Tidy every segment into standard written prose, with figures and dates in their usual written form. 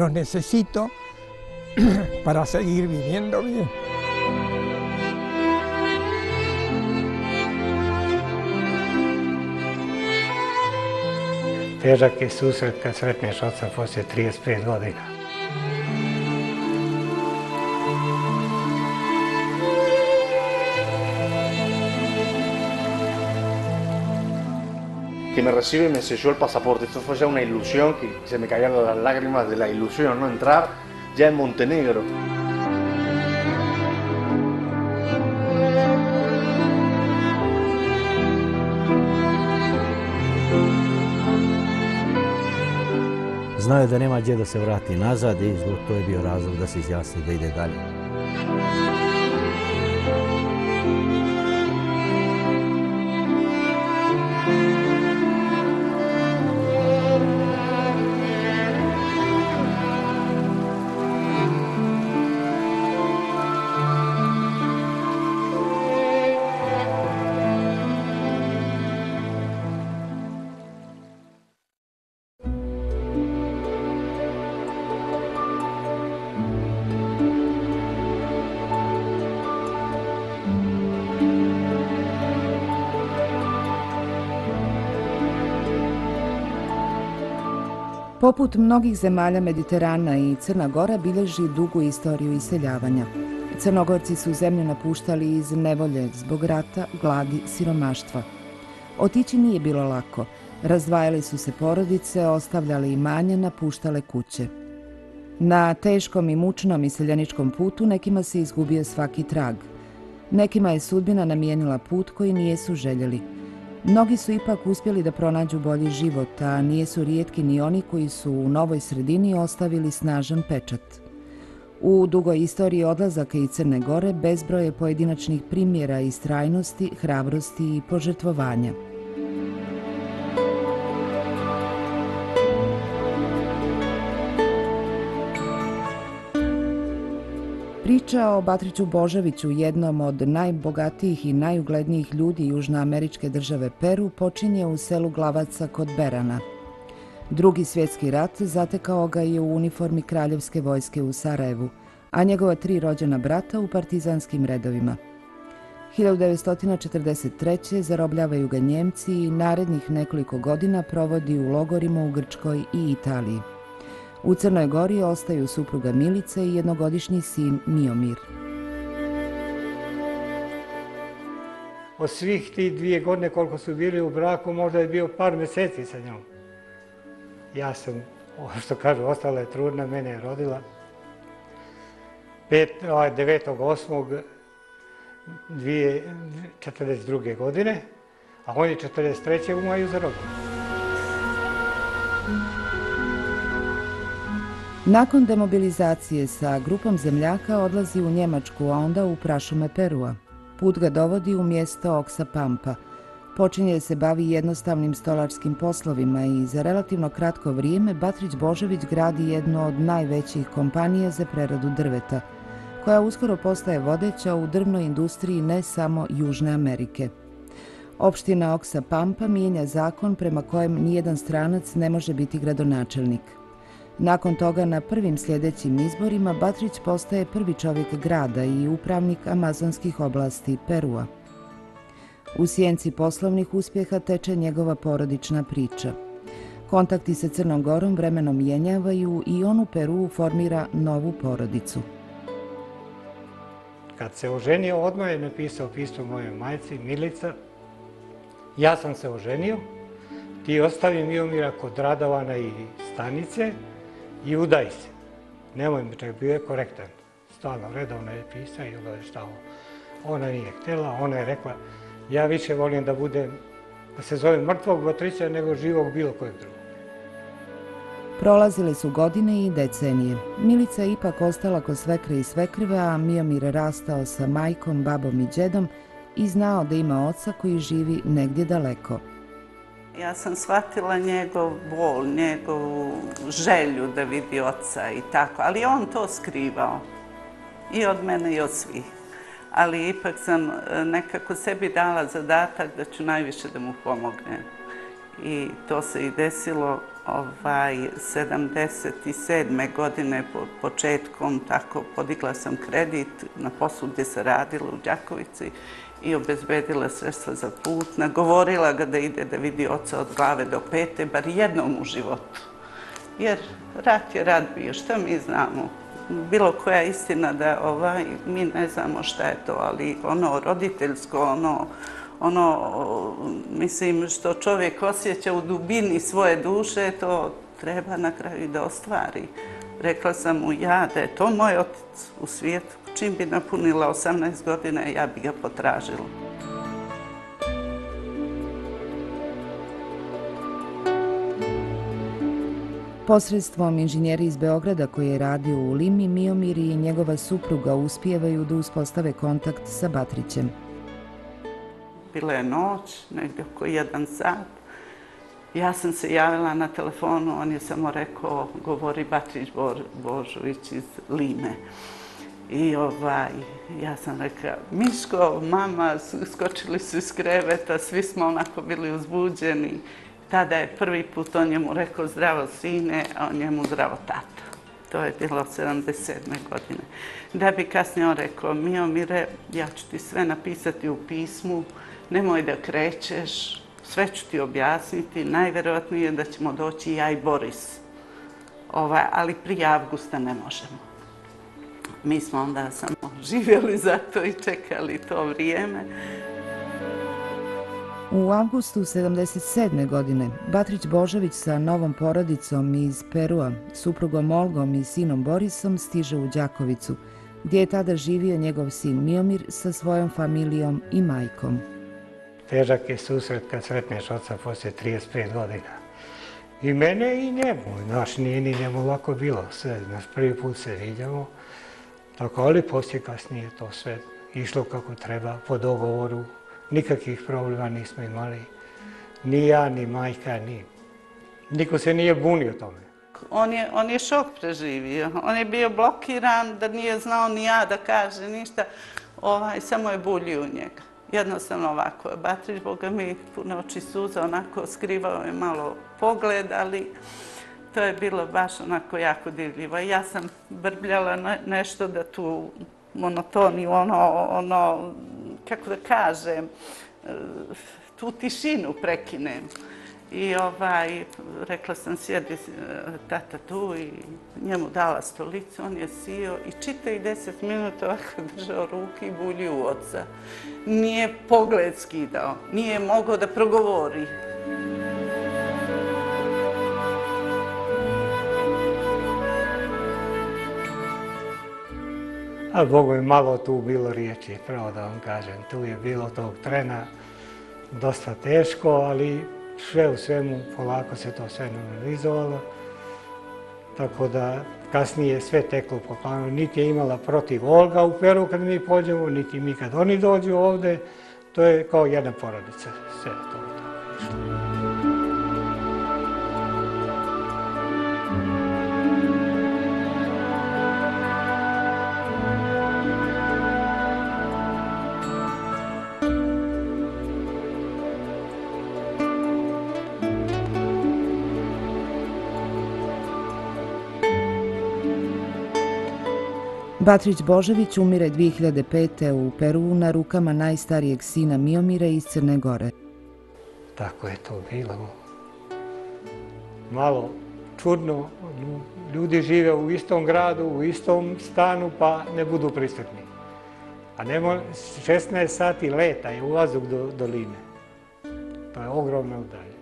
los necesito para seguir viviendo bien. Težak je susret kad sretneš oca poslije 35 godina. Que me recibe y me selló el pasaporte. Esto fue ya una ilusión, que se me caían las lágrimas de la ilusión, ¿no? Entrar ya en Montenegro. Znao je da nema gdje da se vrati nazad i to je bio razlog da se izjasni da ide dalje. Poput mnogih zemalja Mediterana i Crna Gora bilježi dugu istoriju iseljavanja. Crnogorci su zemlju napuštali iz nevolje zbog rata, gladi, siromaštva. Otići nije bilo lako. Razdvajali su se porodice, ostavljali imanja, napuštale kuće. Na teškom i mučnom iseljeničkom putu nekima se izgubio svaki trag. Nekima je sudbina namijenila put koji nijesu željeli. Mnogi su ipak uspjeli da pronađu bolji život, a nijesu rijetki ni oni koji su u novoj sredini ostavili snažan pečat. U dugoj istoriji odlazaka iz Crne Gore bezbroj je pojedinačnih primjera istrajnosti, hrabrosti i požrtvovanja. Priča o Batriću Božoviću, jednom od najbogatijih i najuglednijih ljudi južnoameričke države Peru, počinje u selu Glavaca kod Berana. Drugi svjetski rat zatekao ga je u uniformi kraljevske vojske u Sarajevu, a njegova 3 rođena brata u partizanskim redovima. 1943. zarobljavaju ga Njemci i narednih nekoliko godina provodi u logorima u Grčkoj i Italiji. U Crnoj Gori ostaju supruga Milica i jednogodišnji sin Miomir. Od svih tih 2 godine koliko su bili u braku, možda je bio par mjeseci sa njom. Ja sam, što kažu, ostala je trudna, mene je rodila 9.8.1942. godine, a on je 1943. u maju zarobljen. Nakon demobilizacije sa grupom zemljaka odlazi u Njemačku, a onda u prašume Perua. Put ga dovodi u mjesto Oksa Pampa. Počinje da se bavi jednostavnim stolarskim poslovima i za relativno kratko vrijeme Batrić Božović gradi jednu od najvećih kompanija za preradu drveta, koja uskoro postaje vodeća u drvnoj industriji ne samo Južne Amerike. Opština Oksa Pampa mijenja zakon prema kojem nijedan stranac ne može biti gradonačelnik. Nakon toga na prvim sljedećim izborima Batrić postaje prvi čovjek grada i upravnik amazonskih oblasti Perua. U sjenci poslovnih uspjeha teče njegova porodična priča. Kontakti sa Crnom Gorom vremenom mijenjavaju i on u Peruu formira novu porodicu. Kad se oženio, odmah je napisao pismo mojoj majci, Milica. Ja sam se oženio, ti ostavi Miomira kod Radovana i Stanice i udaj se. Nemoj mi, čak bio je korektan. Stalno, redovno je pisao i obaveštavao. Ona nije htjela, ona je rekla, ja više volim da se zove mrtvog Batrića nego živog bilo kojeg drugog. Prolazile su godine i decenije. Milica je ipak ostala kod svekre i svekrve, a Miomir rastao sa majkom, babom i džedom i znao da ima oca koji živi negdje daleko. Ja sam shvatila njegov bol, njegovu želju da vidi oca i tako, ali on to skrivao. I od mene i od svih. Ali ipak sam nekako sebi dala zadatak da ću najviše da mu pomognem. i to se i desilo 77. godine početkom, tako podigla sam kredit na poslu gdje se radilo u Đakovici i obezbedila sredstva za put, nagovorila ga da ide da vidi oca od glave do pete, bar jednom u životu. Jer rat je rat bio, šta mi znamo? Bilo koja istina da mi ne znamo šta je to, ali ono roditeljsko, mislim, što čovjek osjeća u dubini svoje duše, to treba na kraju da ostvari. Rekla sam mu ja da je to moj otac u svijetu. Čim bi napunila 18 godina, ja bi ga potražila. Posredstvom inženjera iz Beograda koji je radio u Limi, Miomir i njegova supruga uspijevaju da uspostave kontakt sa Batrićem. Bila je noć, negdje oko 1 sat. Ja sam se javila na telefonu, on je samo rekao, govori Batrić Božović iz Lime. I ja sam rekla, Miško, mama, skočili su iz kreveta, svi smo onako bili uzbuđeni. Tada je prvi put on njemu rekao zdravo sine, a on njemu zdravo tata. To je bilo 77. godine. Da bi kasnije on rekao, Miomire, ja ću ti sve napisati u pismu, nemoj da krećeš, sve ću ti objasniti, najvjerojatnije je da ćemo doći ja i Boris. Ali prije avgusta ne možemo. Mi smo onda samo živjeli za to i čekali to vrijeme. U avgustu 77. godine Batrić Božović sa novom porodicom iz Perua, suprugom Olgom i sinom Borisom stiže u Đakovicu, gdje je tada živio njegov sin Miomir sa svojom familijom i majkom. Težak je susret kad sretneš oca poslije 35 godina. I mene i njemu. Znaš, nije ni njemu lako bilo. Naš prvi put se viđamo. Tako, ali poslije kasnije to sve išlo kako treba, po dogovoru. Nikakvih problema nismo imali. Ni ja, ni majka, ni. Niko se nije bunio tome. On je šok preživio. On je bio blokiran, da nije znao ni ja da kaže ništa. Samo je buljio njega. Jednostavno ovako. Batrić, Boga mi, pune oči suza, onako skrivao je malo pogled, ali to je bilo baš onako jako divljivo. Ja sam brbljala nešto da tu monotoniju, kako da kažem, tu tišinu prekinem. I rekla sam, sjedi tata tu i njemu dala stolicu, on je sio i čitao i 10 minuta ovako držao ruke i buljio u oca. Nije pogled skidao, nije mogao da progovori. A Bogu je malo tu bilo riječi, pravo da vam kažem. Tu je bilo tog trena dosta teško, ali sve u svemu polako se to sve normalizovalo. Tako da kasnije je sve teklo po planu. Niti je imala protiv Olga u Peru kad mi pođemo, niti mi kad oni dođu ovde. To je kao jedna porodica. Sve to je tako išlo. Batrić Božović umire 2005. u Peruu na rukama najstarijeg sina Miomira iz Crne Gore. Tako je to bilo. Malo čudno, ljudi žive u istom gradu, u istom stanu, pa ne budu prisutni. A 16 sati leta je ulazak do Lime. To je ogromna udalje.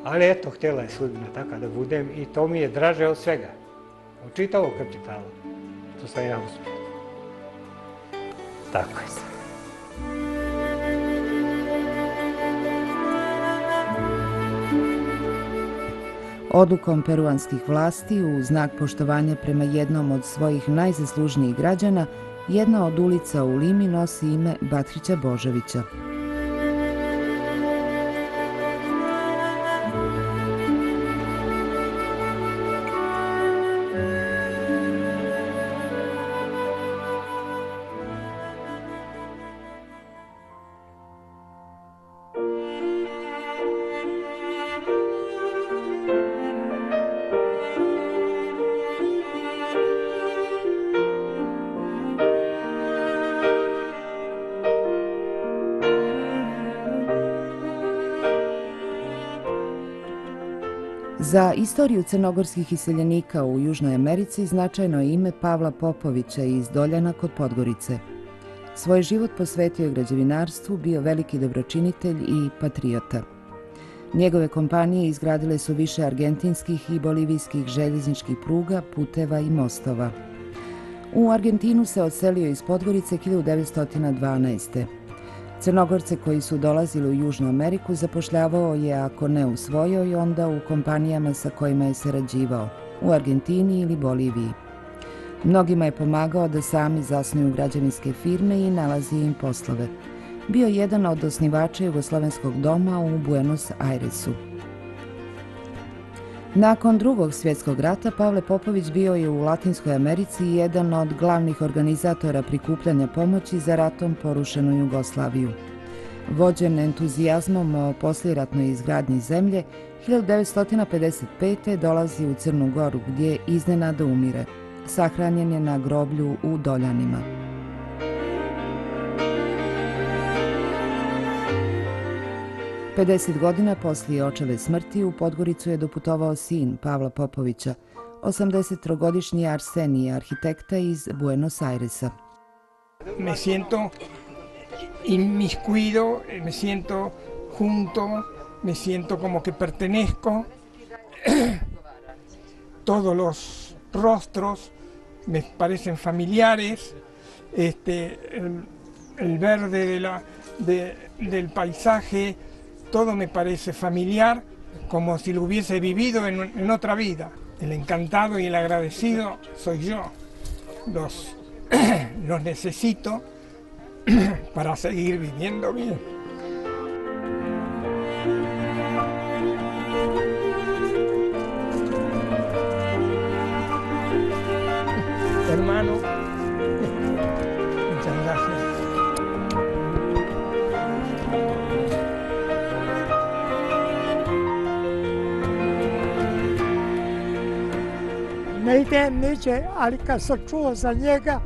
Ali eto, htjela je sudbina taka da budem i to mi je draže od svega. Od čitavog kapitala. To sam ja uspio. Tako je. Odlukom peruanskih vlasti u znak poštovanja prema jednom od svojih najzaslužnijih građana, jedna od ulica u Limi nosi ime Batrića Božovića. Za istoriju crnogorskih iseljenika u Južnoj Americi značajno je ime Pavla Popovića iz Doljana kod Podgorice. Svoj život posvetio je građevinarstvu, bio veliki dobročinitelj i patriota. Njegove kompanije izgradile su više argentinskih i bolivijskih željezničkih pruga, puteva i mostova. U Argentinu se odselio iz Podgorice 1912. Crnogorce koji su dolazili u Južnu Ameriku zapošljavao je, ako ne u svojoj, onda u kompanijama sa kojima je sarađivao, u Argentini ili Boliviji. Mnogima je pomagao da sami zasnuju građevinske firme i nalazio im poslove. Bio je jedan od osnivača Jugoslovenskog doma u Buenos Airesu. Nakon Drugog svjetskog rata Pavle Popović bio je u Latinskoj Americi jedan od glavnih organizatora prikupljanja pomoći za ratom porušenu Jugoslaviju. Vođen entuzijazmom o poslijeratnoj izgradnji zemlje, 1955. dolazi u Crnu Goru gdje iznenada umire. Sahranjen je na groblju u Doljanima. Pedeset godina poslije očeve smrti u Podgoricu je doputovao sin Pavla Popovića, 83-godišnji Arsenije, arhitekta iz Buenos Airesa. Me siento inmiscuido, me siento junto, me siento como que pertenezco. Todos los rostros me parecen familiares, el verde del paisaje, todo me parece familiar, como si lo hubiese vivido en otra vida. El encantado y el agradecido soy yo. Los necesito para seguir viviendo bien. Hermano, muchas gracias. Ne idem niđe, ali kad sam čuo za njega,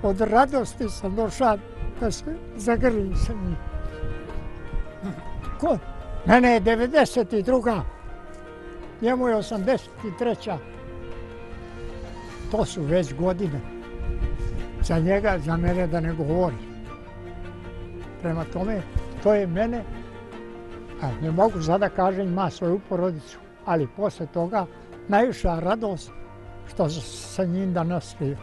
od radosti sam došao da se zagrlim sa njim. Ko? Mene je 92. Njemu je 83. To su već godine. Za njega, za mene da ne govori. Prema tome, to je mene, ne mogu sada kažem, ima svoju porodicu, ali posle toga najviša radost što sa njim danas živim.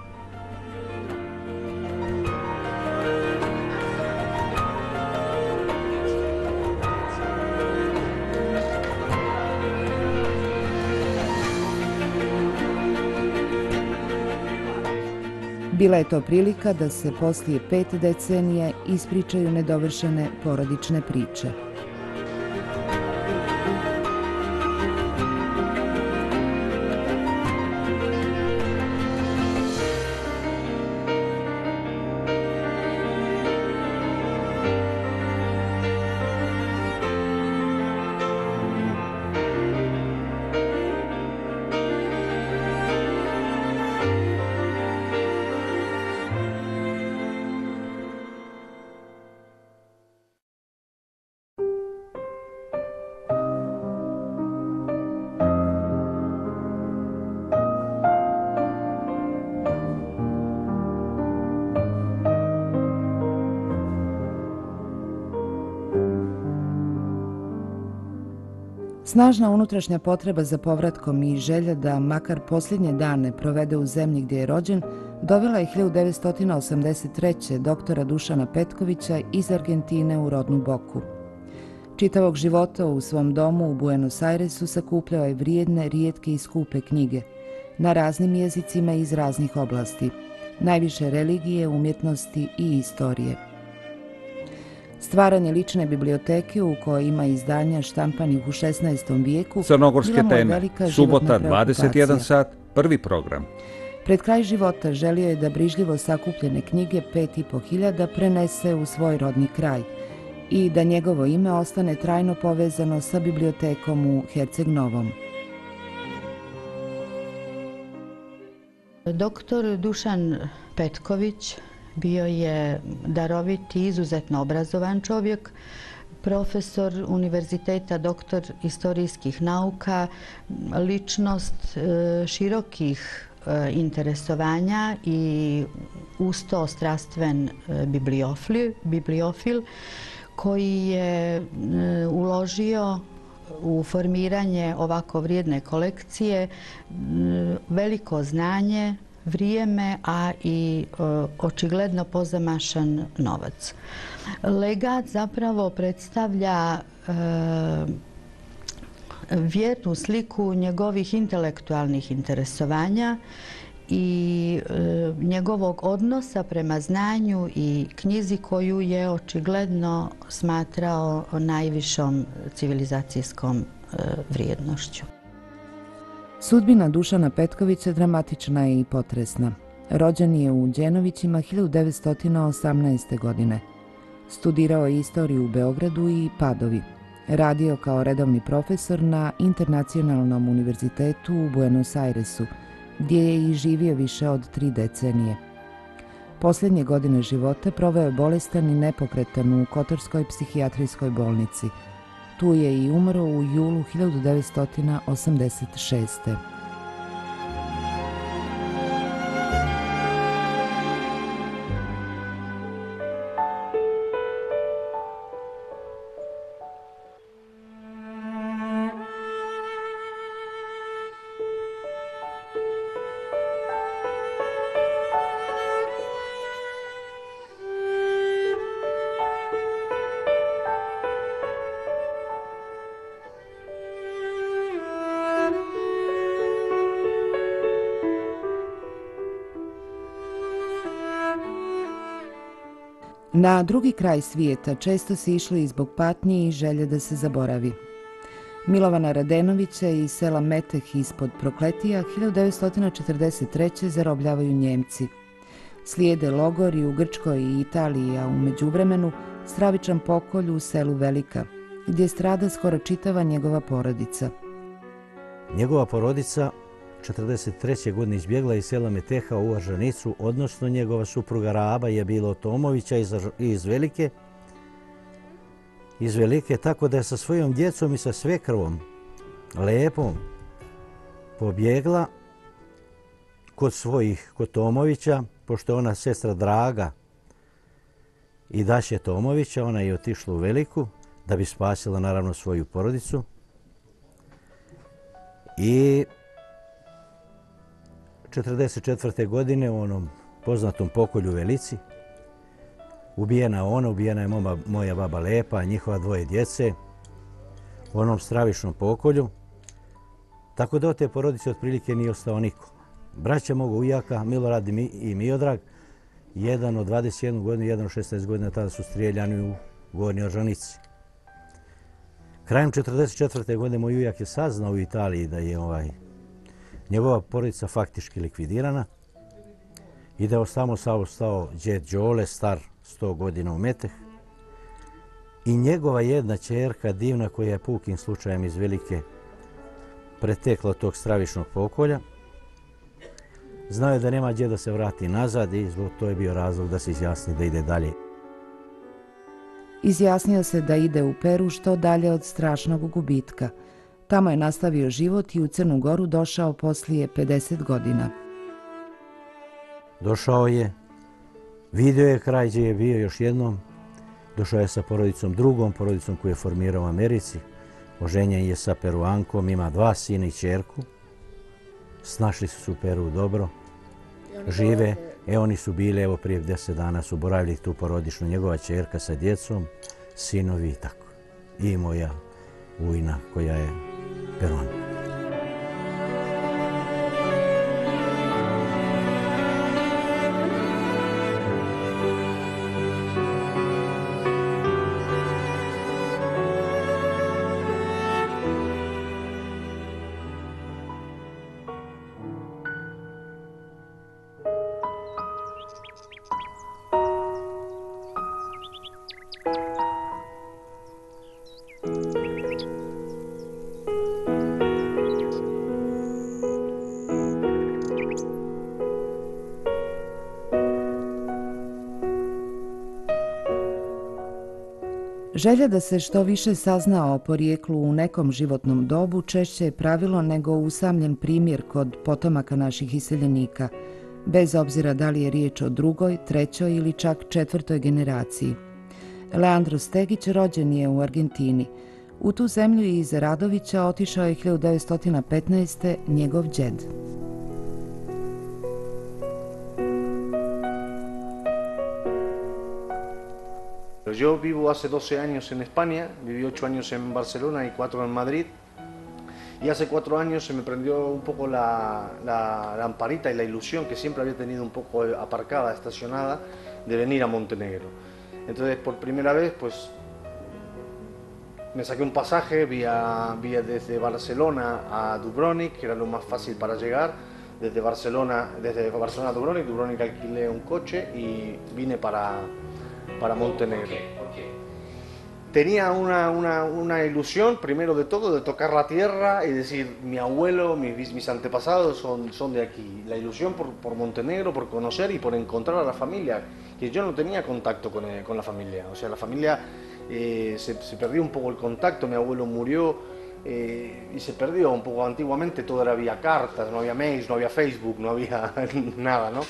Bila je to prilika da se poslije 5 decenija ispričaju nedovršene porodične priče. Snažna unutrašnja potreba za povratkom i želja da makar posljednje dane provede u zemlji gdje je rođen dovela je 1983. doktora Dušana Petkovića iz Argentine u rodnu Boku. Čitavog života u svom domu u Buenos Airesu sakupljao je vrijedne, rijetke i skupe knjige na raznim jezicima iz raznih oblasti, najviše religije, umjetnosti i istorije. Stvaranje lične biblioteke u kojoj ima izdanja štampanih u 16. vijeku Crnogorske teme, subota 21 sat, prvi program. Pred kraj života želio je da brižljivo sakupljene knjige 5.500 prenese u svoj rodni kraj i da njegovo ime ostane trajno povezano sa bibliotekom u Herceg Novom. Doktor Dušan Petković bio je darovit i izuzetno obrazovan čovjek profesor univerziteta, doktor istorijskih nauka, ličnost širokih interesovanja i usto strastven bibliofil koji je uložio u formiranje ovako vrijedne kolekcije veliko znanje, vrijeme, a i očigledno pozamašan novac. Legat zapravo predstavlja vjernu sliku njegovih intelektualnih interesovanja i njegovog odnosa prema znanju i knjizi koju je očigledno smatrao najvišom civilizacijskom vrijednošću. Sudbina Dušana Petkovića dramatična je i potresna. Rođen je u Đenovićima 1918. godine. Studirao je istoriju u Beogradu i Padovi. Radio kao redovni profesor na Internacionalnom univerzitetu u Buenos Airesu, gdje je i živio više od 3 decenije. Posljednje godine života proveo je bolestan i nepokretan u Kotorskoj psihijatrijskoj bolnici. Tu je i umro u julu 1986. Na drugi kraj svijeta često se išlo i zbog patnje i želje da se zaboravi. Milovana Radenovića iz sela Meteh ispod Prokletija 1943. zarobljavaju Njemci. Slijede logori u Grčkoj i Italiji, a u međuvremenu stravičan pokolj u selu Velika, gdje strada skoro čitava njegova porodica. Njegova porodica 1943. godine izbjegla iz sela Meteha u Aržanicu, odnosno njegova supruga Raba je bila od Tomovića iz Velike, tako da je sa svojom djecom i sa svekrvom Lepom pobjegla kod Tomovića, pošto je ona sestra Draga i Daše Tomovića, ona je otišla u Veliku da bi spasila naravno svoju porodicu. I 1944. godine u onom poznatom pokolju u Velici ubijena je moja baba Lepa, njihova 2 djece u onom stravičnom pokolju. Tako da od te porodice otprilike nije ostao niko. Braća mogu ujaka, Milorad i Miodrag, jedan od 21 godinu, jedan od 16 godina, tada su strijeljani u Gornjoj Aržanici. Krajem 1944. godine moj ujak je saznao u Italiji da je njegova porodica faktički likvidirana i da je samo ostao djed Đole, star 100 godina u Meteh, i njegova jedna ćerka divna koja je pukim slučajem iz Velike pretekla od tog stravičnog pokolja. Znao je da nema gdje da se vrati nazad i to je bio razlog da se izjasni da ide dalje. Izjasnio se da ide u Peru što dalje od strašnog gubitka. Tamo je nastavio život i u Crnu Goru došao poslije 50 godina. Došao je, vidio je kraj gdje je bio još jednom, došao je sa porodicom, drugom porodicom koju je formirao u Americi. Oženjen je sa Peruankom, ima 2 sina i ćerku. Snašli su se u Peru dobro, žive. Oni su bili, prije 10 dana su boravili tu porodičnu, njegova ćerka sa djecom, sinovi i tako. I moja ujna koja je Peruanka. Želja da se što više sazna o porijeklu u nekom životnom dobu češće je pravilo nego usamljen primjer kod potomaka naših iseljenika, bez obzira da li je riječ o drugoj, trećoj ili čak četvrtoj generaciji. Leandro Stegić rođen je u Argentini. U tu zemlju iza Radovića otišao je 1915. njegov džed. Yo vivo hace 12 años en España, viví 8 años en Barcelona y 4 en Madrid. Y hace 4 años se me prendió un poco la lamparita y la ilusión que siempre había tenido un poco aparcada, estacionada, de venir a Montenegro. Entonces, por primera vez, pues me saqué un pasaje vía desde Barcelona a Dubrovnik, que era lo más fácil para llegar. Desde Barcelona a Dubrovnik, Dubrovnik alquilé un coche y vine para Montenegro. ¿Por qué? Tenía una ilusión, primero de todo, de tocar la tierra y decir, mi abuelo, mis antepasados son de aquí. La ilusión por Montenegro, por conocer y por encontrar a la familia, que yo no tenía contacto con la familia. O sea, la familia se perdió un poco el contacto, mi abuelo murió y se perdió un poco. Antiguamente todo era vía cartas, no había mails, no había Facebook, no había nada, ¿no?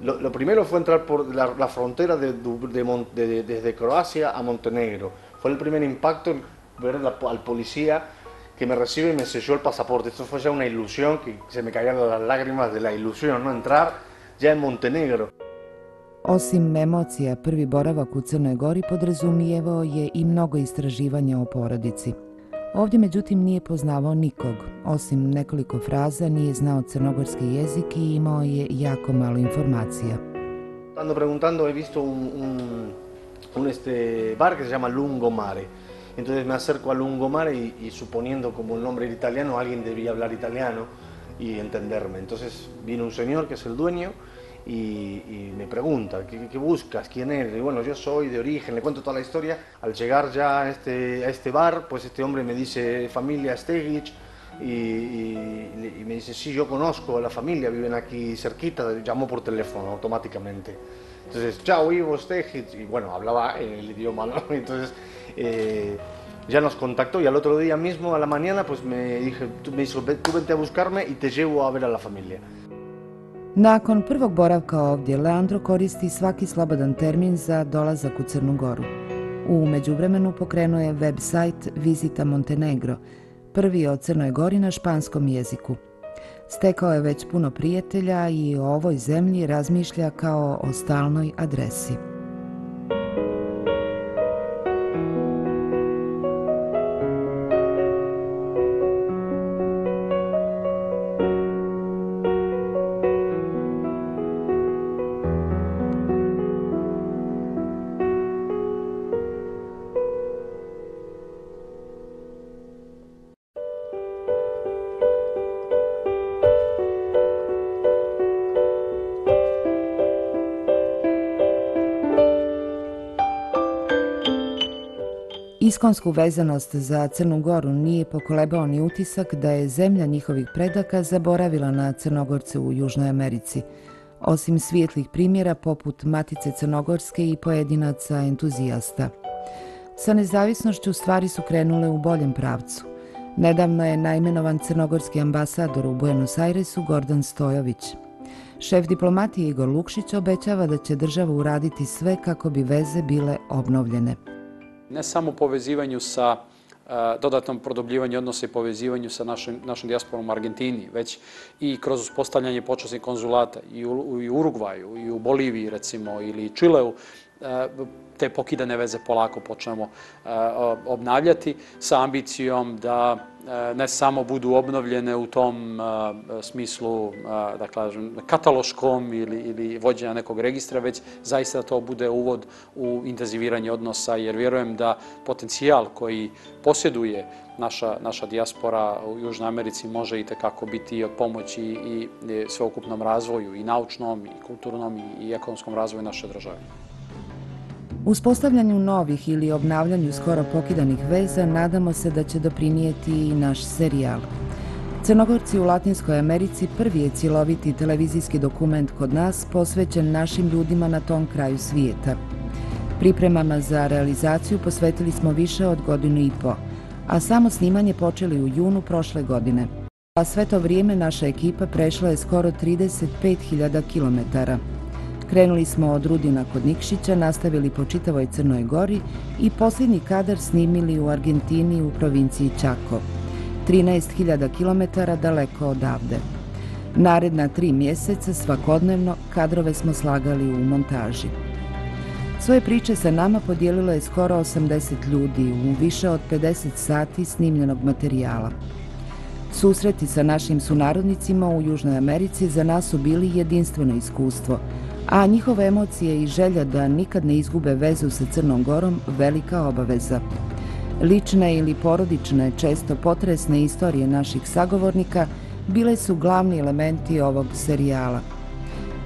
Lo primero fue entrar por la frontera desde Croacia a Montenegro. Fue el primer impacto ver al policía que me recibe y me selló el pasaporte. Esto fue ya una ilusión, que se me caían las lágrimas de la ilusión, ¿no? Entrar ya en Montenegro. Osim emocija, prvi boravak u Crnoj Gori podrazumijevao je i mnogo istraživanja o porodici. Ovdje međutim nije poznavao nikog. Osim nekoliko fraza nije znao crnogorski jezik i imao je jako malo informacija. Ando preguntando, he visto un bar que se llama Lungomare. Entonces me acerco a Lungomare y suponiendo como el nombre era italiano, alguien debía hablar italiano y entenderme. Entonces vino un señor que es el dueño y me pregunta, ¿qué buscas? ¿Quién eres? Y bueno, yo soy de origen, le cuento toda la historia. Al llegar ya a este bar, pues este hombre me dice, familia Stegić, y me dice, sí, yo conozco a la familia, viven aquí cerquita, llamó por teléfono automáticamente. Entonces, chao, Ivo Stegić, y bueno, hablaba en el idioma, ¿no? Entonces, ya nos contactó y al otro día mismo, a la mañana, pues me dijo, tú vente a buscarme y te llevo a ver a la familia. Nakon prvog boravka ovdje, Leandro koristi svaki slobodan termin za dolazak u Crnu Goru. U međuvremenu pokrenuo je web sajt Visita Montenegro, prvi o Crnoj Gori na španskom jeziku. Stekao je već puno prijatelja i o ovoj zemlji razmišlja kao o stalnoj adresi. Iskonsku vezanost za Crnu Goru nije pokolebao ni utisak da je zemlja njihovih predaka zaboravila na Crnogorce u Južnoj Americi, osim svijetlih primjera poput Matice Crnogorske i pojedinaca entuzijasta. Sa nezavisnošću stvari su krenule u boljem pravcu. Nedavno je naimenovan crnogorski ambasador u Buenos Airesu Gordan Stojović. Šef diplomatije Igor Lukšić obećava da će država uraditi sve kako bi veze bile obnovljene. Ne samo povezivanju sa dodatnom produbljivanju odnosa i povezivanju sa našom dijasporom u Argentini, već i kroz uspostavljanje počasnih konzulata i u Urugvaju, i u Boliviji recimo, ili Čileu, te pokidane veze polako počnemo obnavljati sa ambicijom da ne samo budu obnovljene u tom smislu, da kažem, kataloškom ili vođenja nekog registra, već zaista da to bude uvod u intenziviranje odnosa, jer vjerujem da potencijal koji posjeduje naša dijaspora u Južnoj Americi može i tekako biti od pomoći i sveukupnom razvoju, i naučnom, i kulturnom, i ekonomskom razvoju naše države. Uspostavljanju novih ili obnavljanju skoro pokidanih veza nadamo se da će doprinijeti i naš serijal. Crnogorci u Latinskoj Americi prvi je cjeloviti televizijski dokument kod nas posvećen našim ljudima na tom kraju svijeta. Pripremama za realizaciju posvetili smo više od 1,5 godine, a samo snimanje počeli u junu prošle godine. A sve to vrijeme naša ekipa prešla je skoro 35.000 kilometara. Krenuli smo od Rudina kod Nikšića, nastavili po čitavoj Crnoj Gori i posljednji kadar snimili u Argentini u provinciji Chaco, 13.000 kilometara daleko odavde. Naredna 3 mjeseca svakodnevno kadrove smo slagali u montaži. Svoje priče sa nama podijelilo je skoro 80 ljudi u više od 50 sati snimljenog materijala. Susreti sa našim sunarodnicima u Južnoj Americi za nas su bili jedinstveno iskustvo, a njihove emocije i želja da nikad ne izgube vezu sa Crnom Gorom velika obaveza. Lične ili porodične, često potresne istorije naših sagovornika bile su glavni elementi ovog serijala.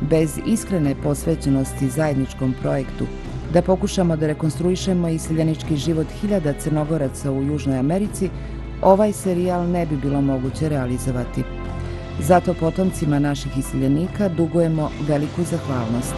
Bez iskrene posvećenosti zajedničkom projektu, da pokušamo da rekonstruišemo iseljenički život hiljada Crnogoraca u Južnoj Americi, ovaj serijal ne bi bilo moguće realizovati. Zato potomcima naših iseljenika dugujemo veliku zahvalnost.